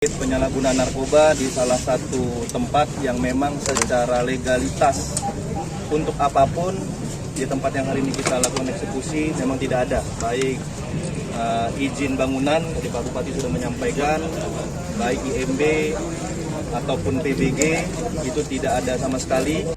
Penyalahgunaan narkoba di salah satu tempat yang memang secara legalitas untuk apapun di tempat yang hari ini kita lakukan eksekusi memang tidak ada, baik izin bangunan, tadi Pak Bupati sudah menyampaikan, baik IMB ataupun PBG itu tidak ada sama sekali.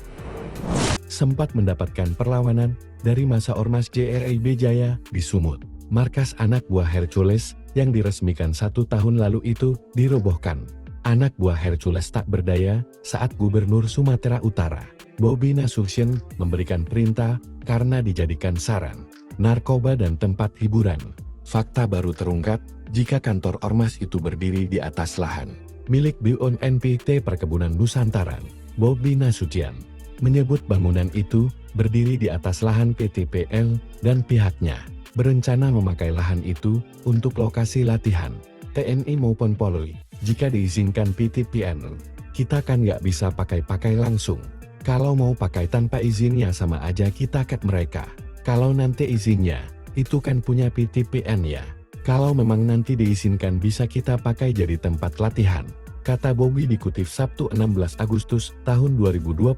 Sempat mendapatkan perlawanan dari masa Ormas JRIB Jaya di Sumut. Markas anak buah Hercules yang diresmikan 1 tahun lalu itu dirobohkan. Anak buah Hercules tak berdaya saat Gubernur Sumatera Utara, Bobi Nasution, memberikan perintah karena dijadikan sarang narkoba dan tempat hiburan. Fakta baru terungkap jika kantor Ormas itu berdiri di atas lahan milik BUMNPT Perkebunan Nusantara. Bobi Nasution menyebut bangunan itu berdiri di atas lahan PTPL dan pihaknya berencana memakai lahan itu untuk lokasi latihan TNI maupun Polri. Jika diizinkan PTPN, kita kan nggak bisa pakai-pakai langsung. Kalau mau pakai tanpa izinnya sama aja kita cut mereka. Kalau nanti izinnya, itu kan punya PTPN ya. Kalau memang nanti diizinkan bisa kita pakai jadi tempat latihan, kata Bobi dikutip Sabtu 16 Agustus tahun 2025.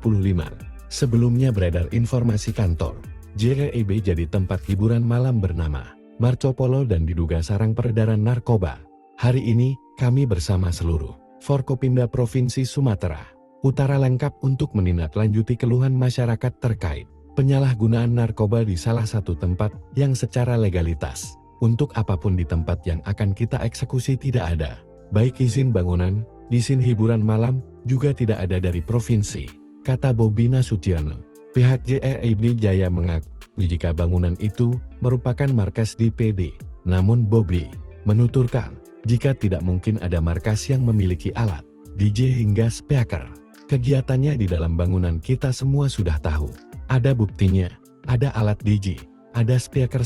Sebelumnya beredar informasi kantor JRIB jadi tempat hiburan malam bernama Marco Polo dan diduga sarang peredaran narkoba. Hari ini, kami bersama seluruh Forkopimda Provinsi Sumatera Utara lengkap untuk menindaklanjuti keluhan masyarakat terkait penyalahgunaan narkoba di salah satu tempat yang secara legalitas. Untuk apapun di tempat yang akan kita eksekusi tidak ada, baik izin bangunan, izin hiburan malam, juga tidak ada dari provinsi, kata Bobi Nasution. Pihak JRIB Jaya mengaku jika bangunan itu merupakan markas DPD. Namun Bobi menuturkan jika tidak mungkin ada markas yang memiliki alat DJ hingga speaker. Kegiatannya di dalam bangunan kita semua sudah tahu. Ada buktinya, ada alat DJ, ada speaker.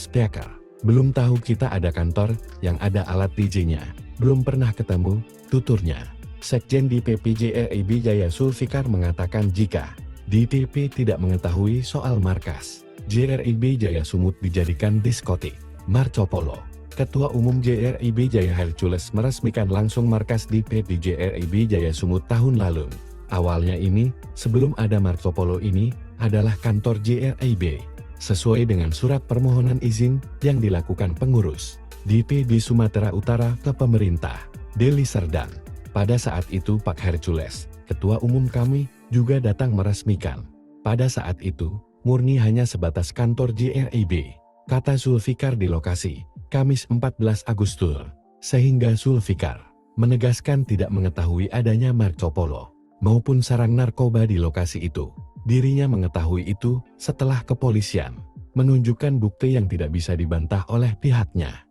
Belum tahu kita ada kantor yang ada alat DJ-nya. Belum pernah ketemu, tuturnya. Sekjen DPP JRIB Jaya Sulfikar mengatakan jika DPP tidak mengetahui soal markas JRIB Jaya Sumut dijadikan diskotik Marco Polo. Ketua Umum JRIB Jaya Hercules meresmikan langsung markas DPP JRIB Jaya Sumut tahun lalu. Awalnya ini, sebelum ada Marco Polo ini, adalah kantor JRIB. Sesuai dengan surat permohonan izin yang dilakukan pengurus DPD Sumatera Utara ke pemerintah Deli Serdang. Pada saat itu Pak Hercules, Ketua Umum kami, juga datang meresmikan. Pada saat itu, murni hanya sebatas kantor JRIB, kata Sulfikar di lokasi, Kamis 14 Agustus. Sehingga Sulfikar menegaskan tidak mengetahui adanya Marco Polo maupun sarang narkoba di lokasi itu. Dirinya mengetahui itu setelah kepolisian menunjukkan bukti yang tidak bisa dibantah oleh pihaknya.